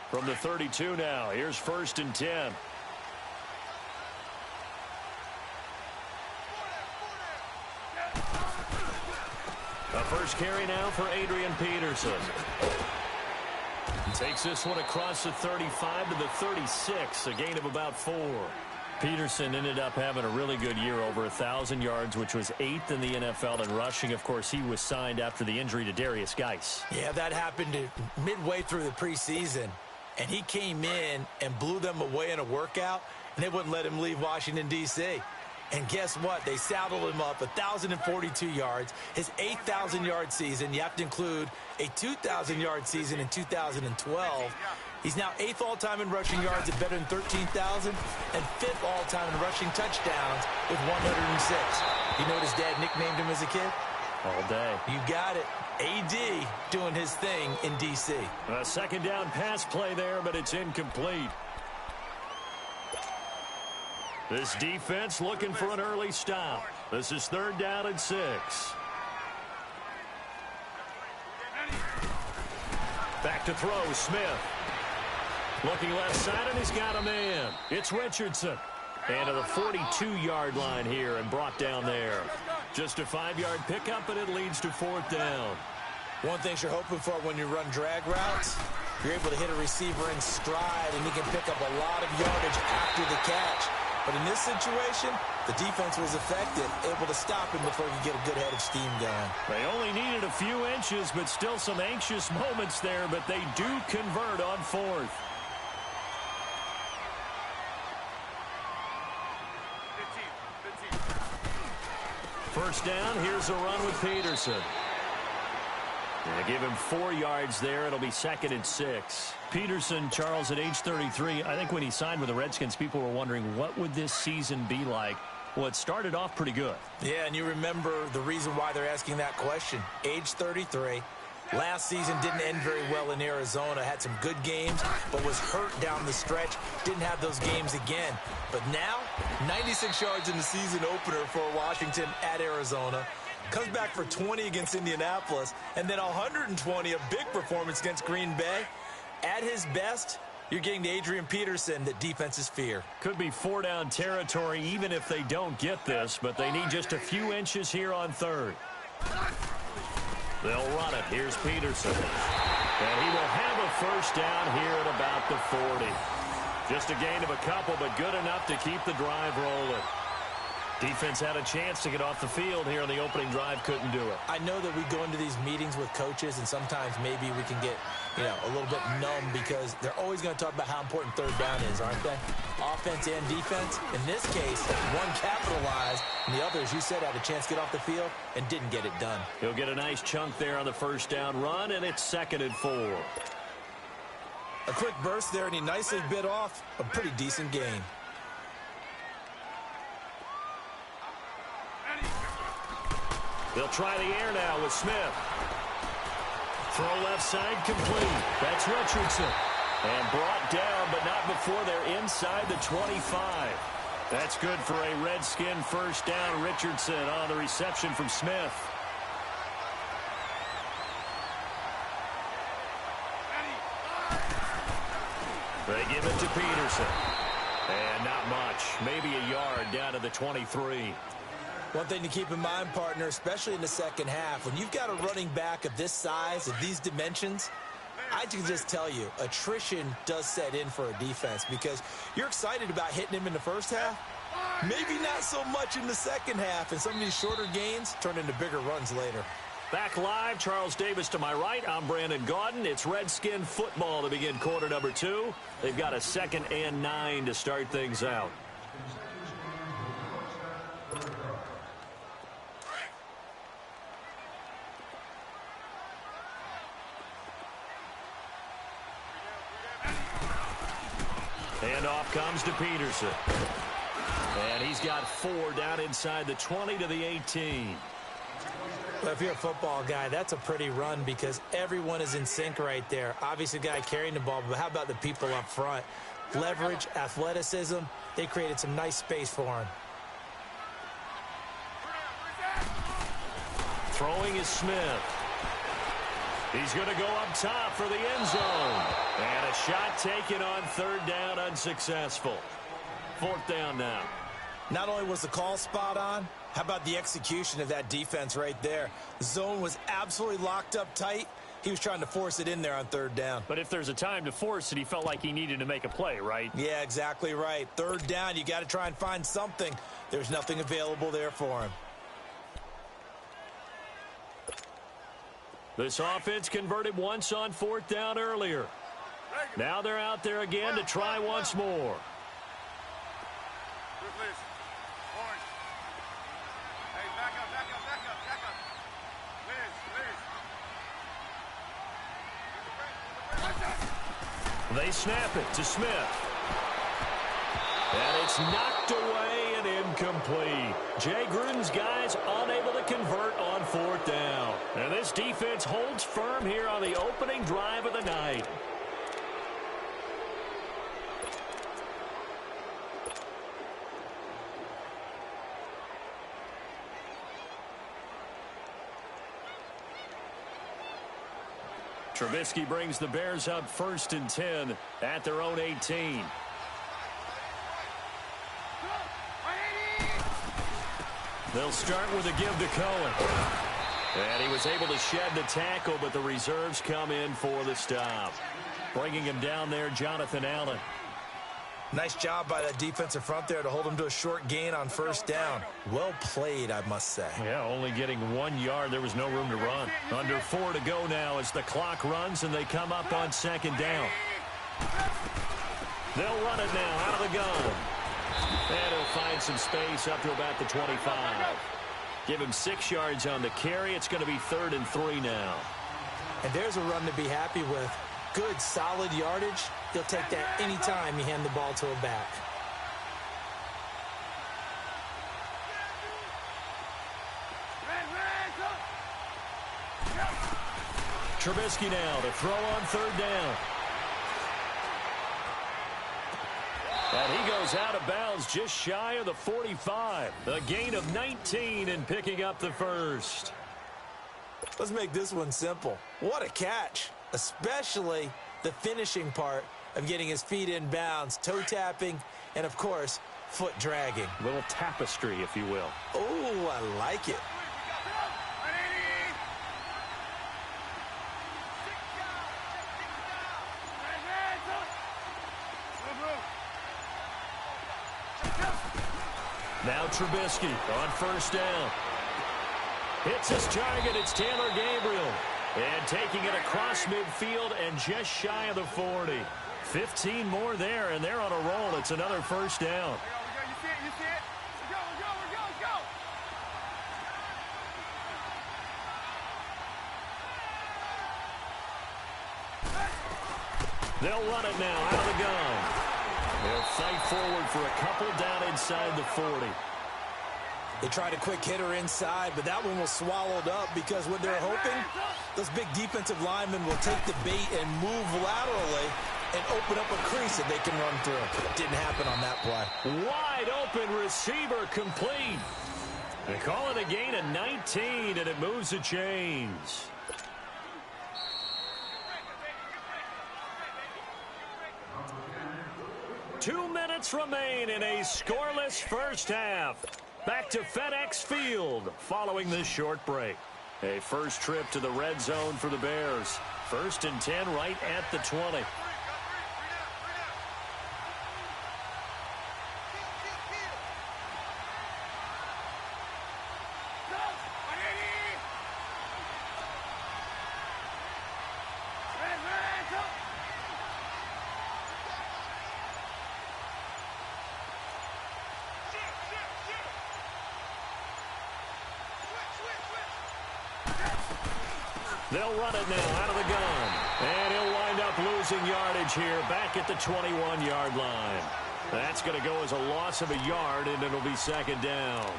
From the 32 now, here's 1st and 10. A first carry now for Adrian Peterson. Takes this one across the 35 to the 36, a gain of about 4. Peterson ended up having a really good year, over 1,000 yards, which was 8th in the NFL in rushing. Of course, he was signed after the injury to Darius Geis. Yeah, that happened midway through the preseason, and he came in and blew them away in a workout, and they wouldn't let him leave Washington, D.C. And guess what? They saddled him up 1,042 yards, his 8,000-yard season. You have to include a 2,000-yard season in 2012. He's now 8th all-time in rushing yards at better than 13,000 and 5th all-time in rushing touchdowns with 106. You know what his dad nicknamed him as a kid? All day. You got it. A.D. doing his thing in D.C. A second down pass play there, but it's incomplete. This defense looking for an early stop. This is 3rd down and 6. Back to throw, Smith. Looking left side, and he's got a man. It's Richardson. And to the 42-yard line here and brought down there. Just a 5-yard pickup, and it leads to 4th down. One thing you're hoping for when you run drag routes, you're able to hit a receiver in stride, and he can pick up a lot of yardage after the catch. But in this situation, the defense was effective, able to stop him before he could get a good head of steam going. They only needed a few inches, but still some anxious moments there, but they do convert on 4th. First down, here's a run with Peterson. They give him 4 yards there. It'll be 2nd and 6. Peterson, Charles, at age 33, I think when he signed with the Redskins, people were wondering what would this season be like. Well, it started off pretty good. Yeah, and you remember the reason why they're asking that question. Age 33. Last season didn't end very well in Arizona. Had some good games, but was hurt down the stretch. Didn't have those games again. But now, 96 yards in the season opener for Washington at Arizona. Comes back for 20 against Indianapolis, and then 120, a big performance against Green Bay. At his best, you're getting the Adrian Peterson that defenses fear. Could be 4-down territory even if they don't get this, but they need just a few inches here on 3rd. They'll run it. Here's Peterson. And he will have a first down here at about the 40. Just a gain of a couple, but good enough to keep the drive rolling. Defense had a chance to get off the field here on the opening drive, couldn't do it. I know that we go into these meetings with coaches, and sometimes maybe we can get, a little bit numb because they're always going to talk about how important 3rd down is, aren't they? Offense and defense. In this case, one capitalized, and the other, as you said, had a chance to get off the field and didn't get it done. He'll get a nice chunk there on the first down run, and it's 2nd and 4. A quick burst there, and he nicely bit off a pretty decent gain. They'll try the air now with Smith. Throw left side complete. That's Richardson. And brought down, but not before they're inside the 25. That's good for a Redskin first down. Richardson on the reception from Smith. They give it to Peterson. And not much. Maybe a yard down to the 23. One thing to keep in mind, partner, especially in the second half, when you've got a running back of this size, of these dimensions, I can just tell you, attrition does set in for a defense because you're excited about hitting him in the first half. Maybe not so much in the second half, and some of these shorter gains turn into bigger runs later. Back live, Charles Davis to my right. I'm Brandon Gaudin. It's Redskin football to begin quarter number 2. They've got a 2nd and 9 to start things out. And off comes to Peterson. And he's got 4 down inside the 20 to the 18. Well, if you're a football guy, that's a pretty run because everyone is in sync right there. Obviously, the guy carrying the ball, but how about the people up front? Leverage, athleticism, they created some nice space for him. Throwing is Smith. He's going to go up top for the end zone. And a shot taken on third down, unsuccessful. Fourth down now. Not only was the call spot on, how about the execution of that defense right there? The zone was absolutely locked up tight. He was trying to force it in there on third down. But if there's a time to force it, he felt like he needed to make a play, right? Yeah, exactly right. Third down, you got to try and find something. There's nothing available there for him. This offense converted once on fourth down earlier. Now they're out there again to try once more. They snap it to Smith. And it's knocked away and incomplete. Jay Gruden's guys unable to convert on fourth down. And this defense holds firm here on the opening drive of the night. Trubisky brings the Bears up 1st and 10 at their own 18. They'll start with a give to Cohen. And he was able to shed the tackle, but the reserves come in for the stop. Bringing him down there, Jonathan Allen. Nice job by that defensive front there to hold him to a short gain on first down. Well played, I must say. Yeah, only getting 1 yard. There was no room to run. Under 4 to go now as the clock runs and they come up on second down. They'll run it now out of the gun. And he'll find some space up to about the 25. Give him 6 yards on the carry. It's going to be 3rd and 3 now. And there's a run to be happy with. Good, solid yardage. He'll take that anytime you hand the ball to a back. Trubisky now to throw on third down. And he goes out of bounds just shy of the 45. A gain of 19 and picking up the first. Let's make this one simple. What a catch, especially the finishing part of getting his feet in bounds, toe tapping, and, of course, foot dragging. Little tapestry, if you will. Oh, I like it. Now Trubisky on first down. Hits his target. It's Taylor Gabriel. And taking it across midfield and just shy of the 40. 15 more there, and they're on a roll. It's another first down. You see it? Let's go. They'll run it now out of the gun. They'll fight forward for a couple down inside the 40. They tried a quick hitter inside, but that one was swallowed up because what they're hoping, those big defensive linemen will take the bait and move laterally and open up a crease that they can run through. Didn't happen on that play. Wide open receiver complete. They call it a gain of 19, and it moves the chains. Two minutes remain in a scoreless first half. Back to FedEx Field following this short break. A first trip to the red zone for the Bears. 1st and 10 right at the 20. They'll run it now out of the gun. And he'll wind up losing yardage here back at the 21-yard line. That's going to go as a loss of a yard, and it'll be second down.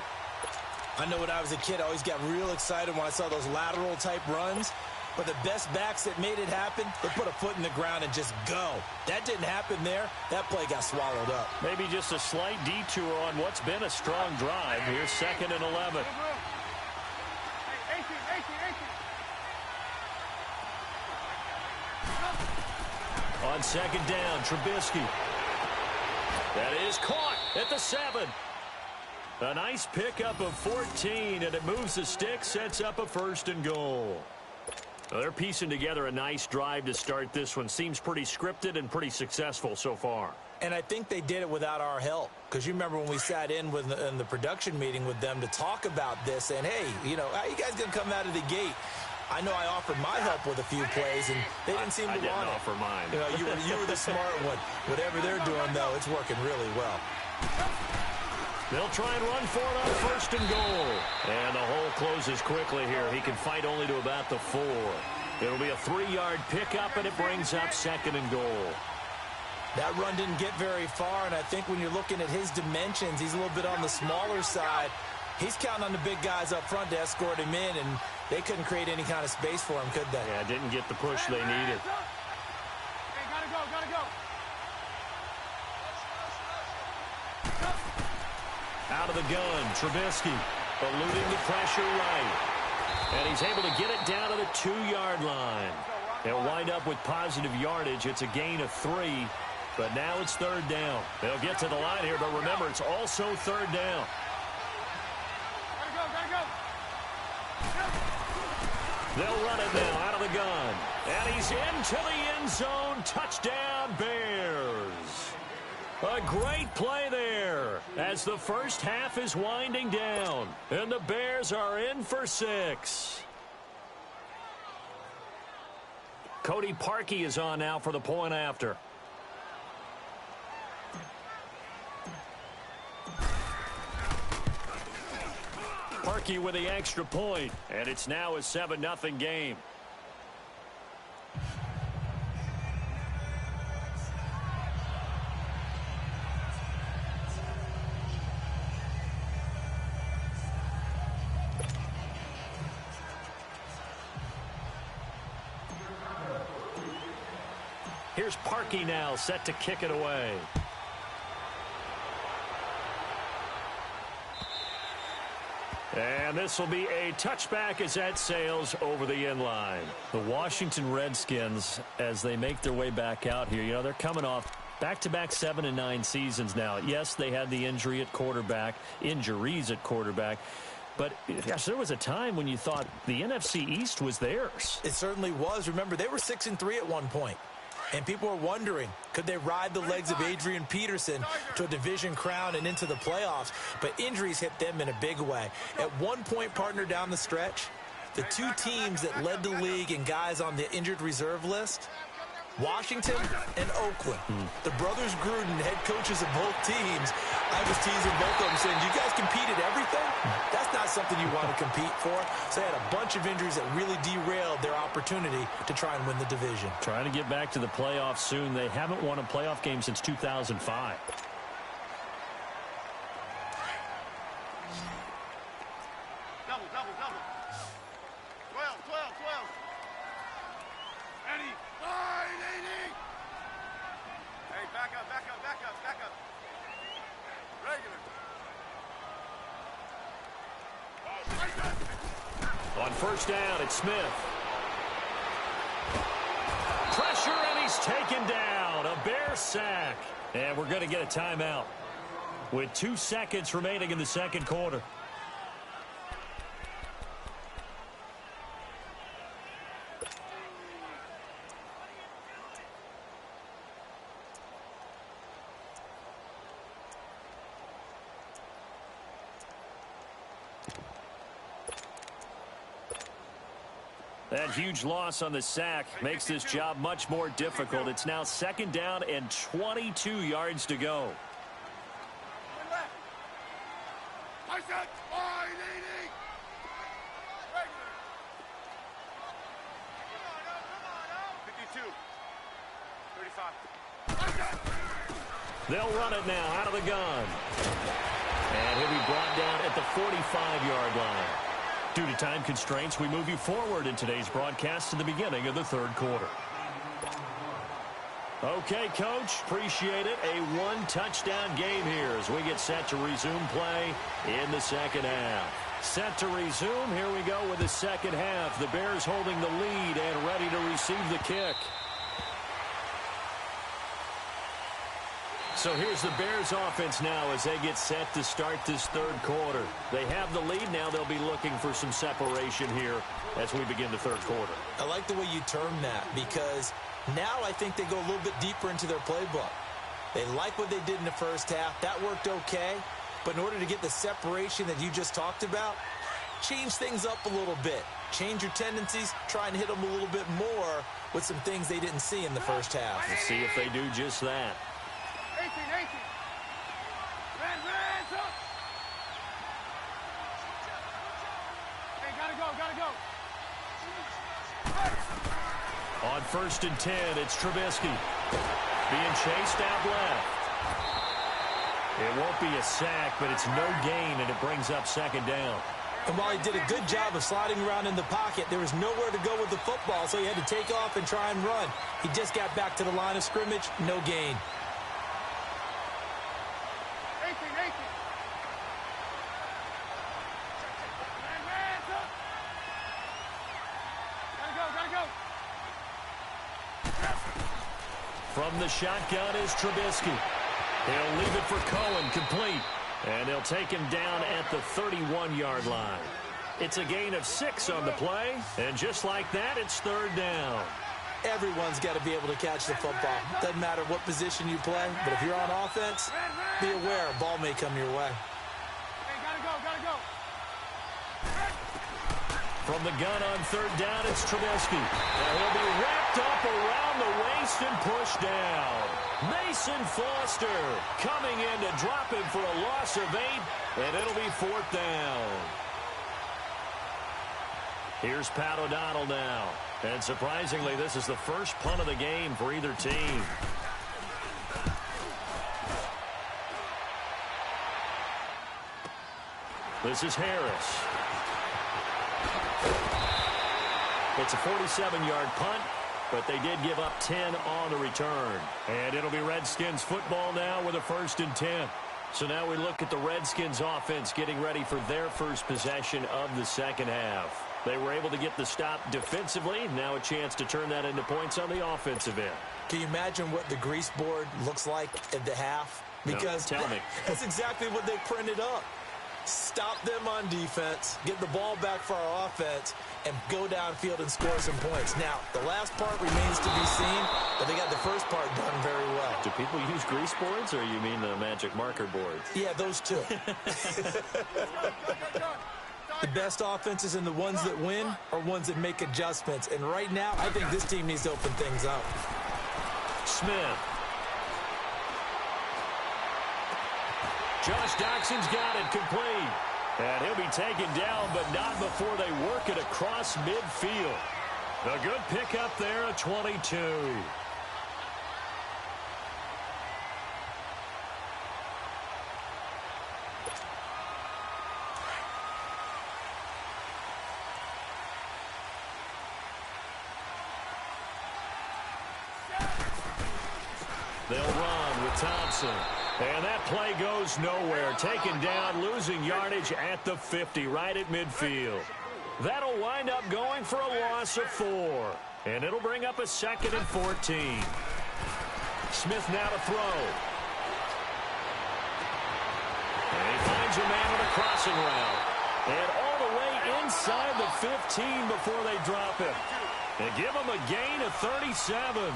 I know when I was a kid, I always got real excited when I saw those lateral-type runs. But the best backs that made it happen, they put a foot in the ground and just go. That didn't happen there. That play got swallowed up. Maybe just a slight detour on what's been a strong drive. Here's 2nd and 11. On second down, Trubisky. That is caught at the 7. A nice pickup of 14, and it moves the stick, sets up a 1st and goal. Well, they're piecing together a nice drive to start this one. Seems pretty scripted and pretty successful so far. And I think they did it without our help. Because you remember when we sat in the production meeting with them to talk about this, saying, hey, you know, how you guys going to come out of the gate? I know I offered my help with a few plays, and they didn't seem to want it. I didn't offer mine. You know, you were the smart one. Whatever they're doing, though, it's working really well. They'll try and run for it on 1st and goal. And the hole closes quickly here. He can fight only to about the 4. It'll be a 3-yard pickup, and it brings up 2nd and goal. That run didn't get very far, and I think when you're looking at his dimensions, he's a little bit on the smaller side. He's counting on the big guys up front to escort him in, and they couldn't create any kind of space for him, could they? Yeah, didn't get the push they needed. Hey, gotta go. Out of the gun, Trubisky eluding the pressure right. And he's able to get it down to the 2-yard line. They'll wind up with positive yardage. It's a gain of 3, but now it's 3rd down. They'll get to the line here, but remember, it's also 3rd down. Gotta go. They'll run it now out of the gun. And he's into the end zone. Touchdown, Bears. A great play there as the first half is winding down. And the Bears are in for 6. Cody Parkey is on now for the point after. Parkey with the extra point, and it's now a 7-0 game. Here's Parkey now, set to kick it away. And this will be a touchback as that sails over the end line. The Washington Redskins, as they make their way back out here, you know, they're coming off back-to-back 7 and 9 seasons now. Yes, they had the injuries at quarterback, but gosh, there was a time when you thought the NFC East was theirs. It certainly was. Remember, they were 6-3 at one point. And people are wondering, could they ride the legs of Adrian Peterson to a division crown and into the playoffs? But injuries hit them in a big way. At one point, partner, down the stretch, the 2 teams that led the league and guys on the injured reserve list, Washington and Oakland. The brothers Gruden, head coaches of both teams, I was teasing both of them, saying, you guys compete at everything? That's not something you want to compete for. So they had a bunch of injuries that really derailed their opportunity to try and win the division. Trying to get back to the playoffs soon. They haven't won a playoff game since 2005. Double. 12. Eddie. 980. Hey, back up. Regular. On first down, it's Smith. Pressure, and he's taken down. A Bear sack. And we're going to get a timeout with 2 seconds remaining in the second quarter. That huge loss on the sack makes this job much more difficult. It's now 2nd down and 22 yards to go. I said 980. Regular. Come on, 35. They'll run it now out of the gun. And he'll be brought down at the 45-yard line. Due to time constraints, we move you forward in today's broadcast to the beginning of the 3rd quarter. Okay, Coach, appreciate it. A 1-touchdown game here as we get set to resume play in the second half. Set to resume. Here we go with the second half. The Bears holding the lead and ready to receive the kick. So here's the Bears offense now as they get set to start this third quarter. They have the lead now. They'll be looking for some separation here as we begin the third quarter. I like the way you term that because now I think they go a little bit deeper into their playbook. They like what they did in the first half. That worked okay. But in order to get the separation that you just talked about, change things up a little bit. Change your tendencies. Try and hit them a little bit more with some things they didn't see in the first half. We'll see if they do just that. 18. Hands up. Hey, gotta go. On 1st and 10, it's Trubisky. Being chased out left. It won't be a sack, but it's no gain, and it brings up 2nd down. And while he did a good job of sliding around in the pocket, there was nowhere to go with the football, so he had to take off and try and run. He just got back to the line of scrimmage, no gain. 18. Hands up. Gotta go. From the shotgun is Trubisky. He'll leave it for Cohen, complete. And they'll take him down at the 31-yard line. It's a gain of 6 on the play, and just like that, it's 3rd down. Everyone's got to be able to catch the football. Doesn't matter what position you play, but if you're on offense, be aware a ball may come your way. Hey, gotta go. From the gun on 3rd down, it's Trubisky. And he'll be wrapped up around the waist and pushed down. Mason Foster coming in to drop him for a loss of 8, and it'll be 4th down. Here's Pat O'Donnell now. And surprisingly, this is the first punt of the game for either team. This is Harris. It's a 47-yard punt, but they did give up 10 on the return. And it'll be Redskins football now with a 1st and 10. So now we look at the Redskins offense getting ready for their first possession of the second half. They were able to get the stop defensively. Now a chance to turn that into points on the offensive end. Can you imagine what the grease board looks like at the half? Because no, tell me. That's exactly what they printed up. Stop them on defense, get the ball back for our offense, and go downfield and score some points. Now, the last part remains to be seen, but they got the first part done very well. Do people use grease boards, or you mean the magic marker boards? Yeah, those two. The best offenses and the ones that win are ones that make adjustments. And right now, I think this team needs to open things up. Smith. Josh Doxson's got it complete. And he'll be taken down, but not before they work it across midfield. A good pickup there at 22. They'll run with Thompson. And that play goes nowhere. Taken down, losing yardage at the 50, right at midfield. That'll wind up going for a loss of 4. And it'll bring up a 2nd and 14. Smith now to throw. And he finds a man with a crossing route. And all the way inside the 15 before they drop him. And give him a gain of 37.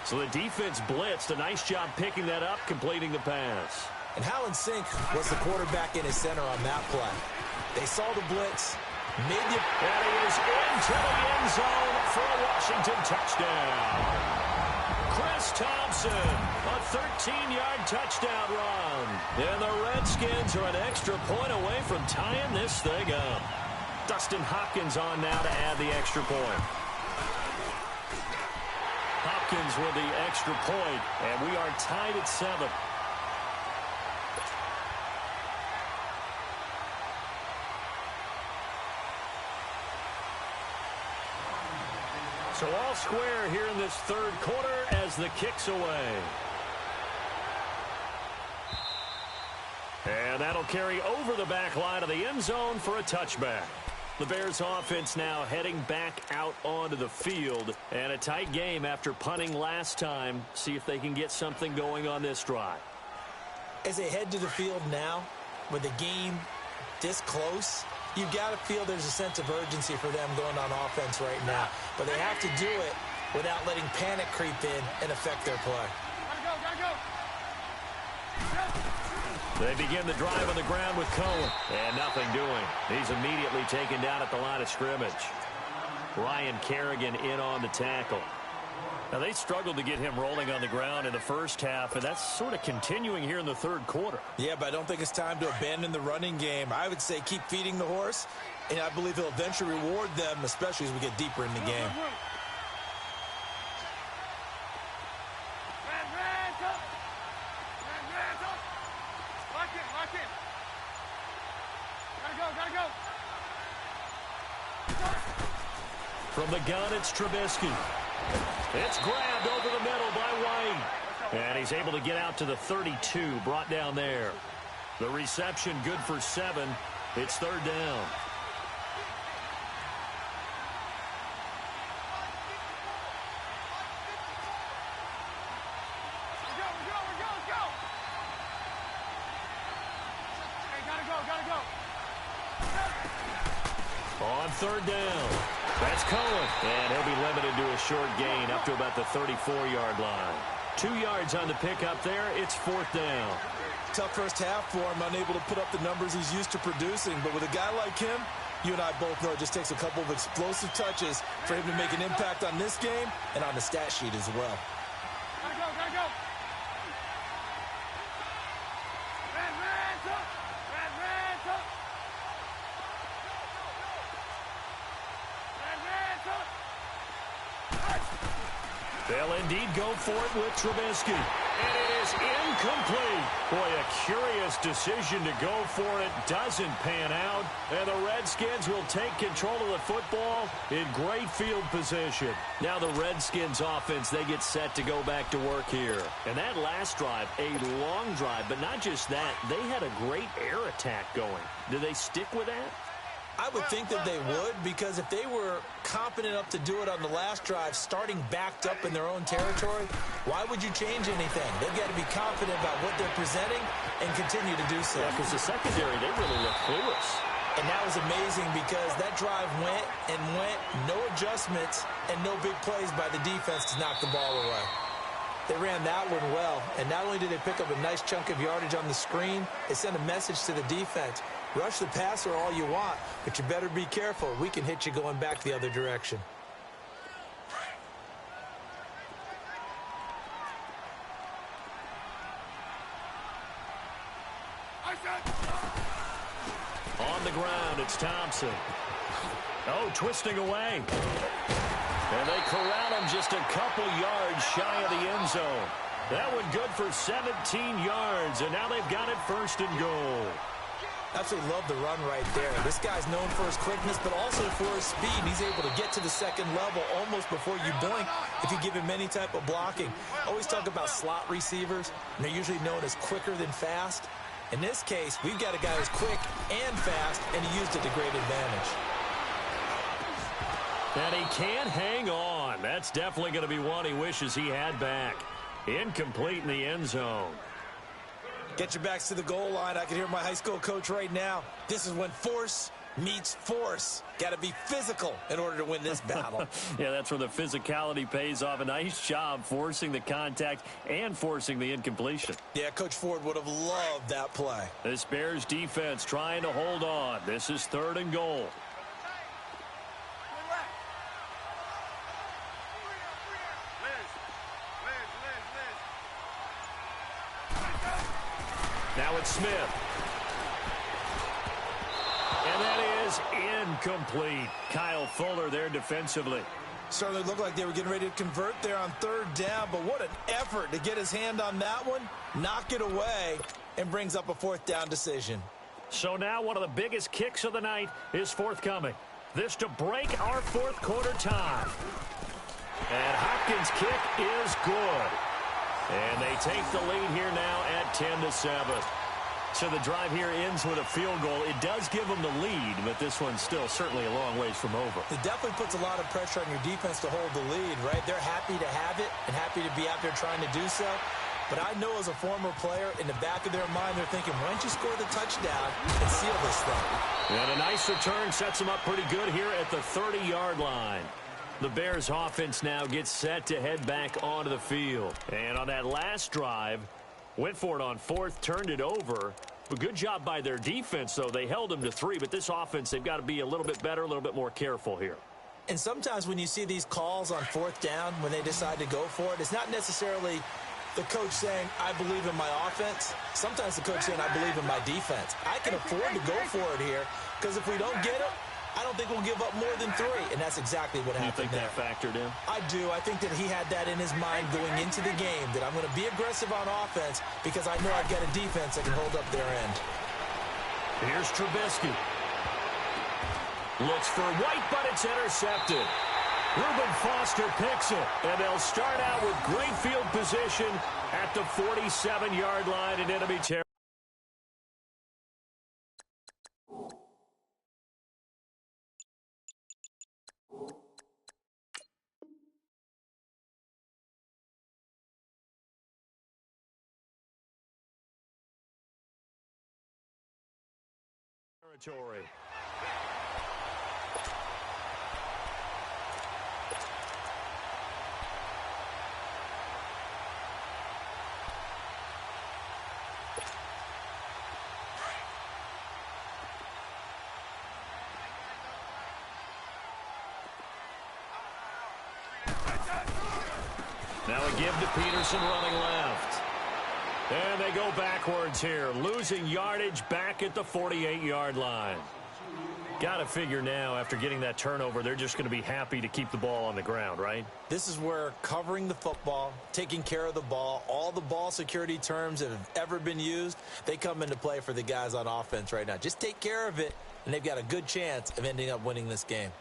So the defense blitzed. A nice job picking that up, completing the pass. And how in sync was the quarterback in his center on that play? They saw the blitz, made the... And he is into the end zone for a Washington touchdown. Chris Thompson, a 13-yard touchdown run. And the Redskins are an extra point away from tying this thing up. Dustin Hopkins on now to add the extra point. Hopkins with the extra point, and we are tied at 7. So all square here in this third quarter as the kick's away. And that'll carry over the back line of the end zone for a touchback. The Bears offense now heading back out onto the field. And a tight game after punting last time. See if they can get something going on this drive. As they head to the field now, with the game this close, you've got to feel there's a sense of urgency for them going on offense right now. But they have to do it without letting panic creep in and affect their play. Gotta go. They begin the drive on the ground with Cohen. And nothing doing. He's immediately taken down at the line of scrimmage. Ryan Kerrigan in on the tackle. Now, they struggled to get him rolling on the ground in the first half, and that's sort of continuing here in the third quarter. Yeah, but I don't think it's time to abandon the running game. I would say keep feeding the horse, and I believe he'll eventually reward them, especially as we get deeper in the game. Lock in. Gotta go. From the gun, it's Trubisky. It's grabbed over the middle by White. And he's able to get out to the 32, brought down there. The reception good for 7. It's third down. Let's go. Hey, gotta go. On third down. That's Cohen. And he'll be limited to a short gain up to about the 34-yard line. 2 yards on the pickup there. It's fourth down. Tough first half for him, unable to put up the numbers he's used to producing. But with a guy like him, you and I both know it just takes a couple of explosive touches for him to make an impact on this game and on the stat sheet as well. Gotta go. They'll indeed go for it with Trubisky. And it is incomplete. Boy, a curious decision to go for it. Doesn't pan out. And the Redskins will take control of the football in great field position. Now the Redskins offense, they get set to go back to work here. And that last drive, a long drive, but not just that. They had a great air attack going. Do they stick with that? I would think that they would, because if they were confident enough to do it on the last drive, starting backed up in their own territory, why would you change anything? They've got to be confident about what they're presenting and continue to do so. Yeah, because the secondary, they really look clueless. And that was amazing because that drive went, no adjustments, and no big plays by the defense to knock the ball away. They ran that one well, and not only did they pick up a nice chunk of yardage on the screen, they sent a message to the defense. Rush the passer all you want, but you better be careful. We can hit you going back the other direction. On the ground, it's Thompson. Oh, twisting away. And they corral him just a couple yards shy of the end zone. That one good for 17 yards, and now they've got it first and goal. Absolutely love the run right there. This guy's known for his quickness, but also for his speed. He's able to get to the second level almost before you blink if you give him any type of blocking. Always talk about slot receivers, and they're usually known as quicker than fast. In this case, we've got a guy who's quick and fast, and he used it to great advantage. And he can't hang on. That's definitely going to be one he wishes he had back. Incomplete in the end zone. Get your backs to the goal line. I can hear my high school coach right now. This is when force meets force. Got to be physical in order to win this battle. Yeah, that's where the physicality pays off. A nice job forcing the contact and forcing the incompletion. Yeah, Coach Ford would have loved that play. This Bears defense trying to hold on. This is third and goal. Now it's Smith. And that is incomplete. Kyle Fuller there defensively. Certainly looked like they were getting ready to convert there on third down, but what an effort to get his hand on that one, knock it away, and brings up a fourth down decision. So now one of the biggest kicks of the night is forthcoming. This to break our fourth quarter tie. And Hopkins' kick is good. And they take the lead here now at 10-7. So the drive here ends with a field goal. It does give them the lead, but this one's still certainly a long ways from over. It definitely puts a lot of pressure on your defense to hold the lead, right? They're happy to have it and happy to be out there trying to do so. But I know as a former player, in the back of their mind, they're thinking, why don't you score the touchdown and seal this thing? And a nice return sets them up pretty good here at the 30-yard line. The Bears offense now gets set to head back onto the field. And on that last drive, went for it on fourth, turned it over. A good job by their defense, though. They held them to 3, but this offense, they've got to be a little bit better, a little bit more careful here. And sometimes when you see these calls on fourth down, when they decide to go for it, it's not necessarily the coach saying, I believe in my offense. Sometimes the coach saying, I believe in my defense. I can afford to go for it here because if we don't get it, I don't think we'll give up more than 3, and that's exactly what happened there. You think that factored in? I do. I think that he had that in his mind going into the game, that I'm going to be aggressive on offense because I know I've got a defense that can hold up their end. Here's Trubisky. Looks for White, but it's intercepted. Reuben Foster picks it, and they'll start out with great field position at the 47-yard line in enemy territory. Now a give to Peterson running left. And they go backwards here, losing yardage back at the 48-yard line. Got to figure now, after getting that turnover, they're just going to be happy to keep the ball on the ground, right? This is where covering the football, taking care of the ball, all the ball security terms that have ever been used, they come into play for the guys on offense right now. Just take care of it, and they've got a good chance of ending up winning this game.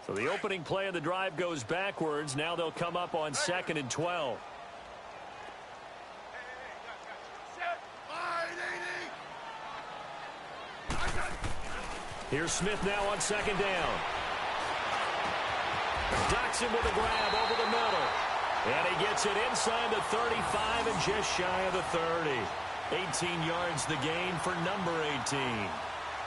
So the opening play of the drive goes backwards. Now they'll come up on 2nd and 12. Here's Smith now on 2nd down. Doxson with a grab over the middle. And he gets it inside the 35 and just shy of the 30. 18 yards the gain for number 18.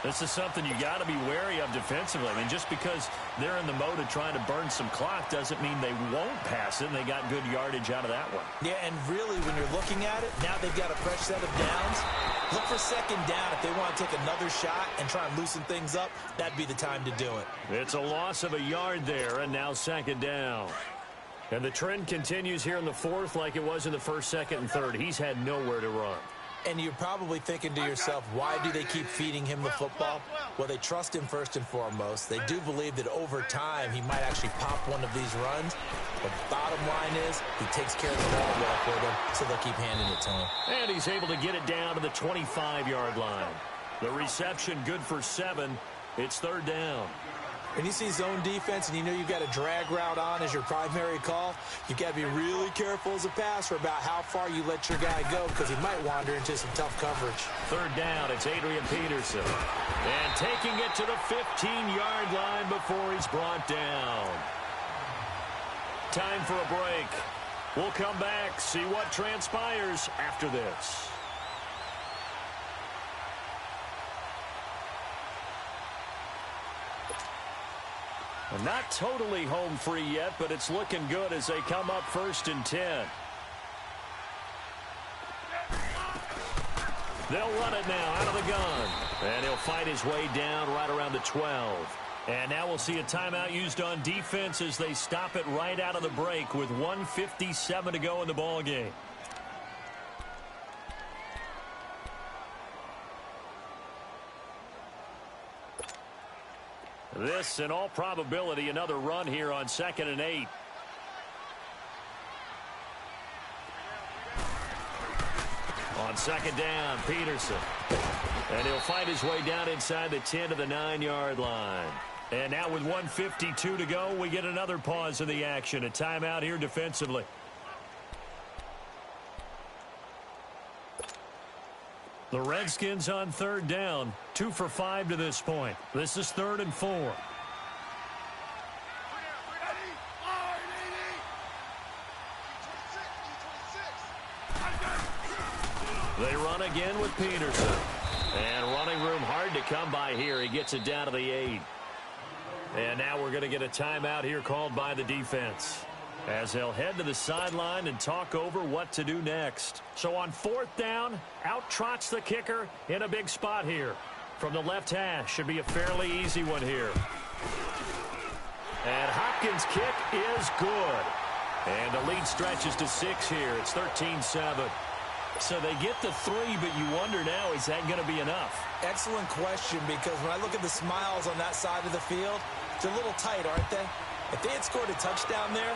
This is something you got to be wary of defensively. I mean, just because they're in the mode of trying to burn some clock doesn't mean they won't pass it, and they got good yardage out of that one. Yeah, and really, when you're looking at it, now they've got a fresh set of downs. Look for 2nd down. If they want to take another shot and try and loosen things up, that'd be the time to do it. It's a loss of a yard there, and now 2nd down. And the trend continues here in the 4th like it was in the 1st, 2nd, and 3rd. He's had nowhere to run. And you're probably thinking to yourself, why do they keep feeding him the football? Well, they trust him first and foremost. They do believe that over time he might actually pop one of these runs. But bottom line is he takes care of the ball well for them, so they'll keep handing it to him. And he's able to get it down to the 25-yard line. The reception good for 7. It's 3rd down. When you see zone defense and you know you've got a drag route on as your primary call, you've got to be really careful as a passer about how far you let your guy go because he might wander into some tough coverage. 3rd down, it's Adrian Peterson. And taking it to the 15-yard line before he's brought down. Time for a break. We'll come back, see what transpires after this. Not totally home free yet, but it's looking good as they come up 1st and 10. They'll run it now out of the gun. And he'll fight his way down right around the 12. And now we'll see a timeout used on defense as they stop it right out of the break with 1:57 to go in the ball game. This, in all probability, another run here on 2nd and 8. On 2nd down, Peterson. And he'll fight his way down inside the 10 to the 9-yard line. And now with 1:52 to go, we get another pause in the action. A timeout here defensively. The Redskins on third down, 2 for 5 to this point. This is 3rd and 4. They run again with Peterson. And running room hard to come by here. He gets it down to the 8. And now we're going to get a timeout here called by the defense, as they'll head to the sideline and talk over what to do next. So on 4th down, out trots the kicker in a big spot here. From the left hash, should be a fairly easy one here. And Hopkins' kick is good. And the lead stretches to 6 here. It's 13-7. So they get the 3, but you wonder now, is that going to be enough? Excellent question, because when I look at the smiles on that side of the field, they're a little tight, aren't they? If they had scored a touchdown there,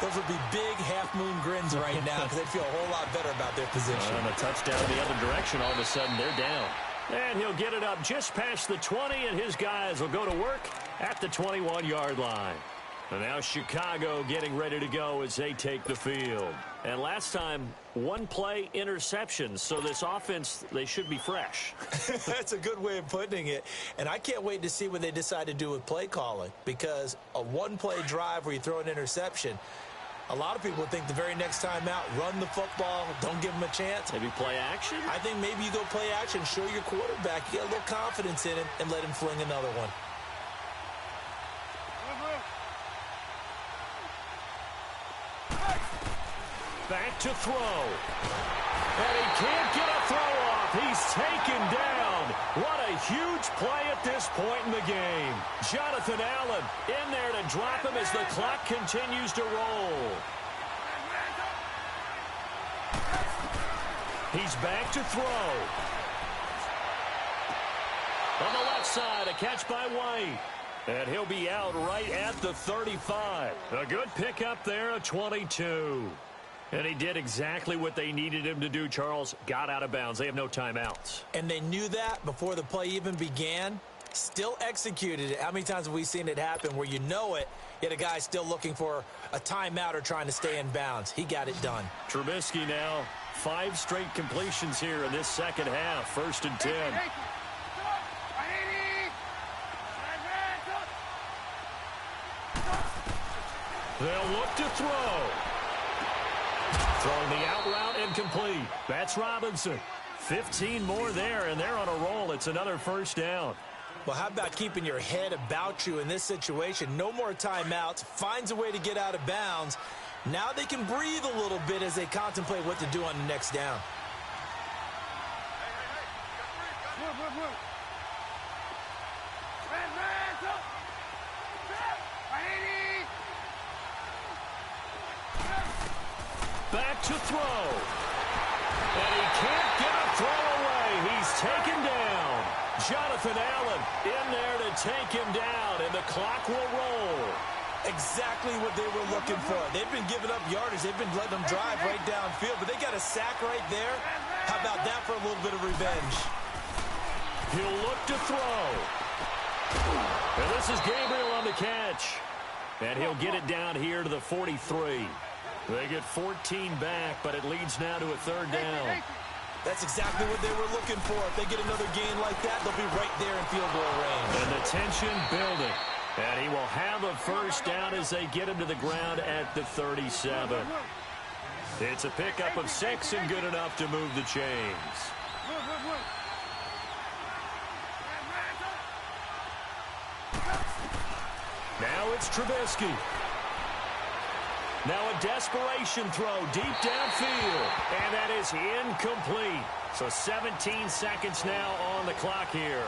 those would be big half-moon grins right now, because they'd feel a whole lot better about their position. And a touchdown the other direction, all of a sudden they're down. And he'll get it up just past the 20, and his guys will go to work at the 21-yard line. And now Chicago getting ready to go as they take the field. And last time, 1-play interceptions. So this offense, they should be fresh. That's a good way of putting it. And I can't wait to see what they decide to do with play calling. Because a 1-play drive where you throw an interception, a lot of people think the very next time out, run the football, don't give them a chance. Maybe play action? I think maybe you go play action, show your quarterback, you get a little confidence in him, and let him fling another one. Back to throw. And he can't get a throw off. He's taken down. What a huge play at this point in the game. Jonathan Allen in there to drop him as the clock continues to roll. He's back to throw. On the left side, a catch by White. And he'll be out right at the 35. A good pickup there, a 22. And he did exactly what they needed him to do, Charles. Got out of bounds. They have no timeouts. And they knew that before the play even began. Still executed it. How many times have we seen it happen where you know it, yet a guy still looking for a timeout or trying to stay in bounds? He got it done. Trubisky now, 5 straight completions here in this second half. 1st and 10. They'll look to throw. Throwing the out route incomplete. That's Robinson. 15 more there, and they're on a roll. It's another 1st down. Well, how about keeping your head about you in this situation? No more timeouts. Finds a way to get out of bounds. Now they can breathe a little bit as they contemplate what to do on the next down. Back to throw. And he can't get a throw away. He's taken down. Jonathan Allen in there to take him down, and the clock will roll. Exactly what they were looking for. They've been giving up yardage. They've been letting them drive right downfield, but they got a sack right there. How about that for a little bit of revenge? He'll look to throw. And this is Gabriel on the catch. And he'll get it down here to the 43. They get 14 back, but it leads now to a 3rd down. That's exactly what they were looking for. If they get another gain like that, they'll be right there in field goal range. And the tension building. And he will have a 1st down as they get him to the ground at the 37. It's a pickup of 6 and good enough to move the chains. Now it's Trubisky. Now a desperation throw deep downfield. And that is incomplete. So 17 seconds now on the clock here.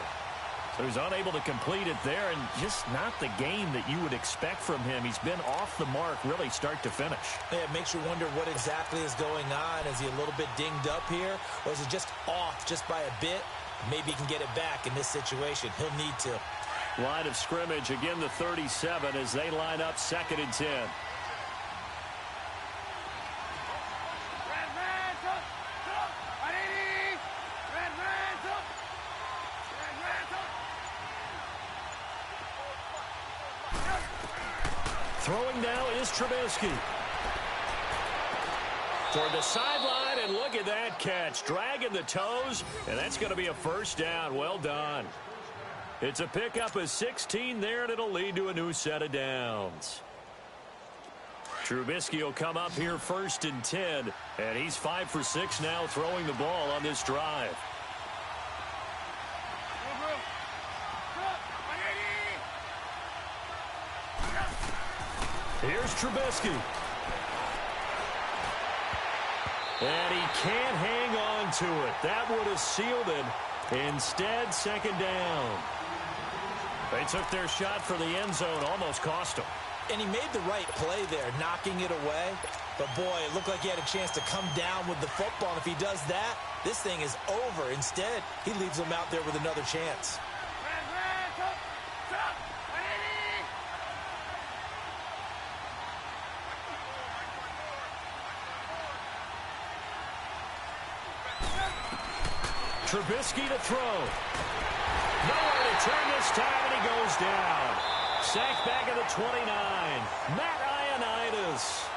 So he's unable to complete it there, and just not the game that you would expect from him. He's been off the mark really start to finish. Yeah, it makes you wonder what exactly is going on. Is he a little bit dinged up here, or is it just off just by a bit? Maybe he can get it back in this situation. He'll need to. Line of scrimmage, again the 37 as they line up 2nd and 10. Throwing now is Trubisky. Toward the sideline, and look at that catch. Dragging the toes, and that's going to be a first down. Well done. It's a pickup of 16 there, and it'll lead to a new set of downs. Trubisky will come up here 1st and 10, and he's 5 for 6 now throwing the ball on this drive. Here's Trubisky. And he can't hang on to it. That would have sealed it. Instead, second down. They took their shot for the end zone, almost cost him. And he made the right play there, knocking it away. But, boy, it looked like he had a chance to come down with the football. And if he does that, this thing is over. Instead, he leaves him out there with another chance. Trubisky to throw. Nowhere to turn this time, and he goes down. Sacked back at the 29. Matt Ioannidis.